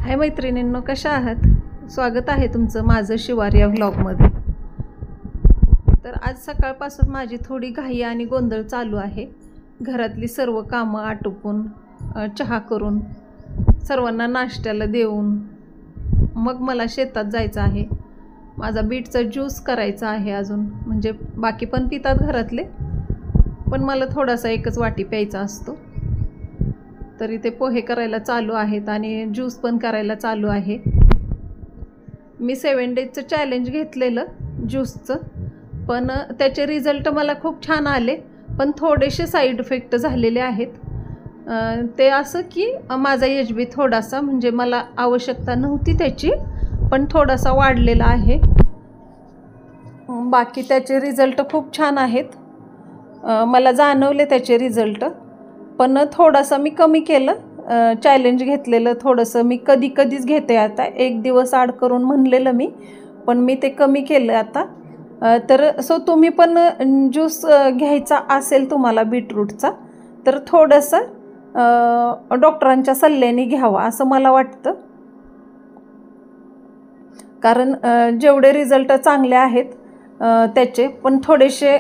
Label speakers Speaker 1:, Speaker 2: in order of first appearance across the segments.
Speaker 1: हाय मैत्रिणींनो, कशा आहात? स्वागत आहे तुमचं माझं शिवार या व्लॉगमध्ये. तर आज सकाळपासून माझी थोडी घाई आणि गोंधळ चालू आहे. घरातली सर्व कामं आटोपून चहा करून सर्वांना नाश्त्याला देऊन मग मला शेतात जायचं आहे. माझा बीटचा ज्यूस करायचा आहे अजून, म्हणजे बाकी पण पितात घरातले, पण मला थोडासा एकच वाटी प्यायचा असतो. तरी ते पोहे करायला चालू आहेत आणि ज्यूस पण करायला चालू आहे. मी 7 डेजचं चॅलेंज घेतलेलं ज्यूसचं, पण त्याचे रिझल्ट मला खूप छान आले, पण थोडेसे साईड इफेक्ट झालेले आहेत. ते असं की माझा HB थोडासा, म्हणजे मला आवश्यकता नव्हती त्याची, पण थोडासा वाढलेला आहे. बाकी त्याचे रिझल्ट खूप छान आहेत, मला जाणवले त्याचे रिझल्ट. पण थोडासा मी कमी केलं, चॅलेंज घेतलेलं थोडंसं मी कधीच घेते आता, एक दिवस आड करून म्हणलेलं मी, पण मी ते कमी केलं आता. तर तुम्ही पण ज्यूस घ्यायचा असेल तुम्हाला बीटरूटचा, तर थोडंसं डॉक्टरांच्या सल्ल्याने घ्यावा असं मला वाटतं. कारण जेवढे रिझल्ट चांगले आहेत त्याचे, पण थोडेसे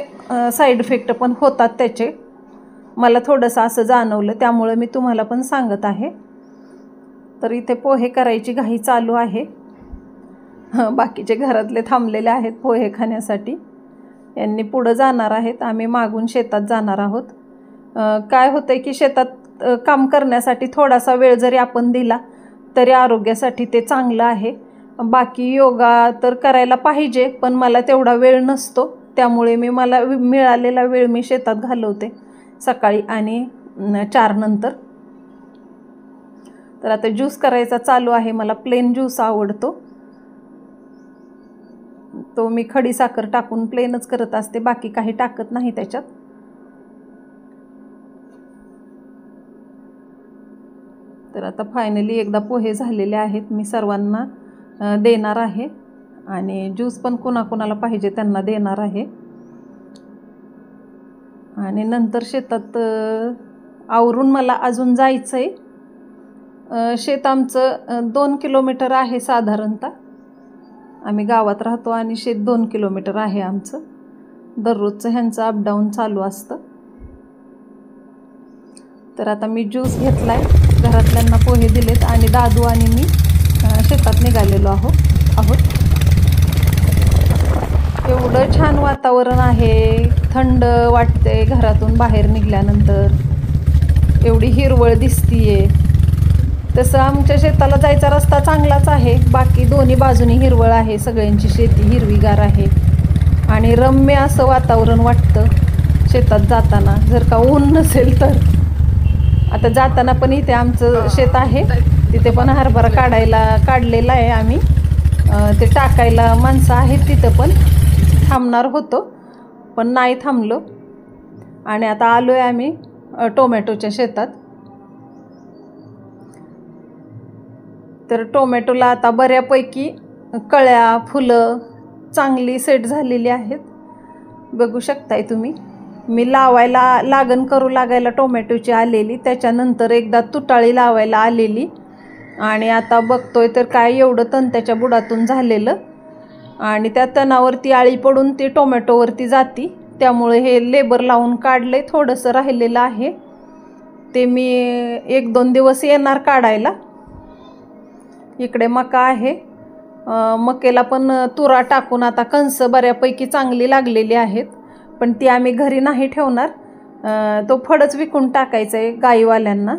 Speaker 1: साईड इफेक्ट पण होतात त्याचे, मला थोडंसं असं जाणवलं, त्यामुळे मी तुम्हाला पण सांगत आहे. तर इथे पोहे करायची घाई चालू आहे. बाकीचे घरातले थांबलेले आहेत पोहे खाण्यासाठी. यांनी पुढं जाणार आहेत, आम्ही मागून शेतात जाणार आहोत. काय होतं आहे की शेतात काम करण्यासाठी थोडासा वेळ जरी आपण दिला तरी आरोग्यासाठी ते चांगलं आहे. बाकी योगा तर करायला पाहिजे, पण मला तेवढा वेळ नसतो, त्यामुळे मला मिळालेला वेळ मी शेतात घालवते सकाळी आणि 4 नंतर. तर आता ज्यूस करायचा चालू आहे. मला प्लेन ज्यूस आवडतो, तो मी खडी साखर टाकून प्लेनच करत असते, बाकी काही टाकत नाही त्याच्यात. तर आता फायनली एकदा पोहे झालेले आहेत, मी सर्वांना देणार आहे आणि ज्यूस पण कुणाकुणाला पाहिजे त्यांना देणार आहे. आणि नंतर शेतात आवरून मला अजून जायचं आहे. शेत आमचं 2 किलोमीटर आहे साधारणतः. आम्ही गावात राहतो आणि शेत 2 किलोमीटर आहे आमचं. दररोजचं ह्यांचं अपडाऊन चालू असतं. तर आता मी ज्यूस घेतला आहे, घरातल्यांना पोहे दिलेत आणि दादू आणि मी शेतात निघालेलो आहोत. एवढं छान वातावरण आहे, थंड वाटते घरातून बाहेर निघाल्यानंतर, एवढी हिरवळ दिसतीये. तसं आमच्या शेताला जायचा रस्ता चांगलाच आहे, बाकी दोन्ही बाजूनी हिरवळ आहे, सगळ्यांची शेती हिरवीगार आहे आणि रम्य असं वातावरण वाटतं शेतात जाताना, जर का ऊन नसेल तर. आता जाताना पण इथे आमचं शेत आहे, तिथे पण हरभरा काढलेला आहे आम्ही. ते टाकायला माणसं आहेत तिथं, पण थांबणार होतो पण नाही थांबलो. आणि आता आलो आहे आम्ही टोमॅटोच्या शेतात. तर टोमॅटोला आता बऱ्यापैकी कळ्या फुलं चांगली सेट झालेली आहेत, बघू शकताय तुम्ही. मी लावायला लागण करू लागायला टोमॅटोची आलेली, त्याच्यानंतर एकदा तुटाळी लावायला आलेली आणि आता बघतोय तर काय एवढं तण त्याच्या बुडातून झालेलं आणि त्या तणावरती आळी पडून ती टोमॅटोवरती जाती, त्यामुळे हे लेबर लावून काढले. थोडंसं राहिलेलं आहे ते मी 1-2 दिवस येणार काढायला. इकडे मका आहे, मकेला पण तुरा टाकून आता कणस बऱ्यापैकी चांगली लागलेली आहेत, पण ती आम्ही घरी नाही ठेवणार, तो फळच विकून टाकायचं आहे गाईवाल्यांना.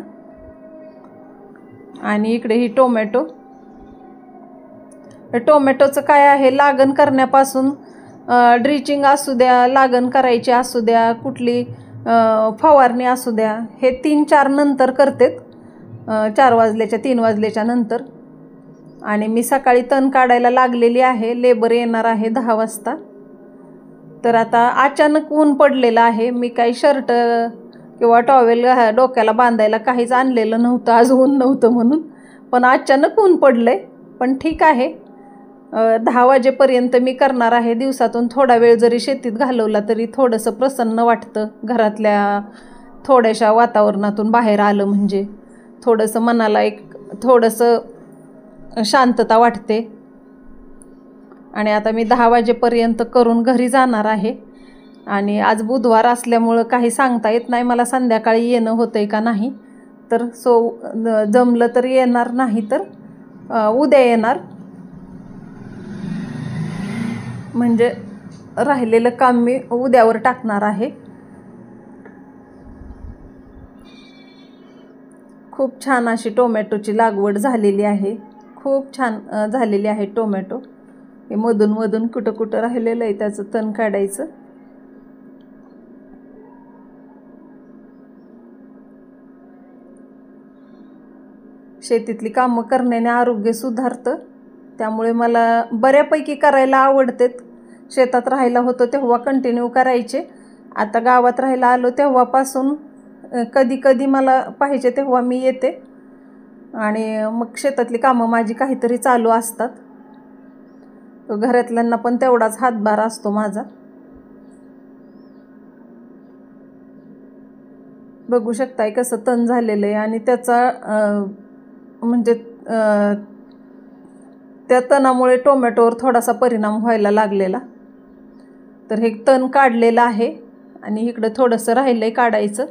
Speaker 1: आणि इकडे ही टोमॅटोचं काय आहे, लागण करण्यापासून ड्रिचिंग असू द्या, लागण करायची असू द्या, कुठली फवारणी असू द्या, हे 3-4 नंतर करतेत, 4 वाजल्याच्या 3 वाजल्याच्या नंतर. आणि मी सकाळी तण काढायला लागलेली आहे, लेबर येणार आहे 10 वाजता. तर आता अचानक ऊन पडलेलं आहे, मी काही शर्ट किंवा टॉवेल डोक्याला बांधायला काहीच आणलेलं नव्हतं, आज ऊन नव्हतं म्हणून, पण अचानक ऊन पडलंय. पण ठीक आहे, 10 वाजेपर्यंत मी करणार आहे. दिवसातून थोडा वेळ जरी शेतीत घालवला तरी थोडंसं प्रसन्न वाटतं, घरातल्या थोड्याशा वातावरणातून बाहेर आलं म्हणजे थोडंसं मनाला एक थोडंसं शांतता वाटते. आणि आता मी 10 वाजेपर्यंत करून घरी जाणार आहे. आणि आज बुधवार असल्यामुळं काही सांगता येत नाही मला संध्याकाळी येणं होतं आहे का नाही. तर जमलं तर येणार, नाही तर उद्या येणार. म्हणजे राहिलेलं काम मी उद्यावर टाकणार आहे. खूप छान अशी टोमॅटोची लागवड झालेली आहे. खूप छान झालेली आहे टोमॅटो. हे मधून मधून कुठं कुठं राहिलेलं आहे त्याचं तण काढायचं. शेतीतली कामं करण्याने आरोग्य सुधारतं. त्यामुळे मला बऱ्यापैकी करायला आवडते. शेतात राहायला होतं तेव्हा कंटिन्यू करायचे. आता गावात राहायला आलो तेव्हापासून कधी कधी मला पाहिजे तेव्हा मी येते. आणि मग शेतातली कामं माझी काहीतरी चालू असतात. घरातल्यांना पण तेवढाच हातभार असतो माझा. बघू शकताय कसं तण झालेलं आहे. आणि त्याचा म्हणजे त्या तणामुळे टोमॅटोवर थोडासा परिणाम व्हायला लागलेला. तर हे तण काढलेलं आहे आणि इकडं थोडंसं राहिलंय काढायचं.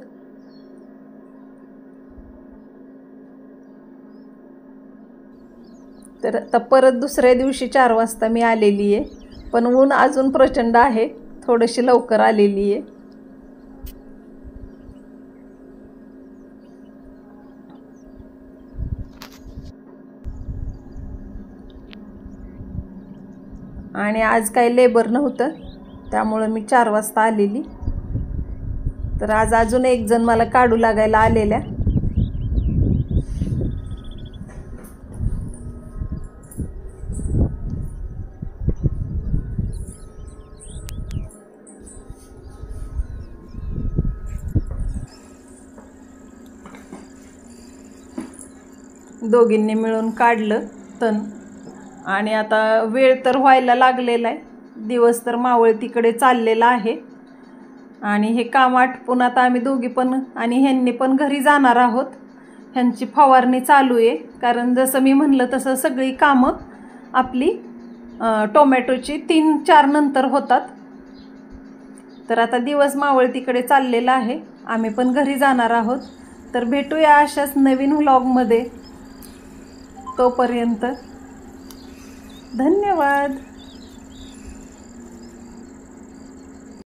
Speaker 1: तर आता परत दुसऱ्या दिवशी 4 वाजता मी आलेली आहे. पण ऊन अजून प्रचंड आहे. थोडीशी लवकर आलेली आहे. आणि आज काही लेबर नव्हतं त्यामुळं मी 4 वाजता आलेली. तर आज अजून एक जण मला काढू लागायला आलेल्या. दोघींनी मिळून काढलं तण. आणि आता वेळ तर व्हायला लागलेला आहे. दिवस तर मावळतीकडे चाललेला आहे. आणि हे काम आटपून आता आम्ही दोघी पण आणि ह्यांनी पण घरी जाणार आहोत. ह्यांची फवारणी चालू आहे. कारण जसं मी म्हणलं तसं सगळी कामं आपली टोमॅटोची 3-4 नंतर होतात. तर आता दिवस मावळतीकडे चाललेला आहे. आम्ही पण घरी जाणार आहोत. तर भेटूया अशाच नवीन व्लॉगमध्ये. तोपर्यंत धन्यवाद.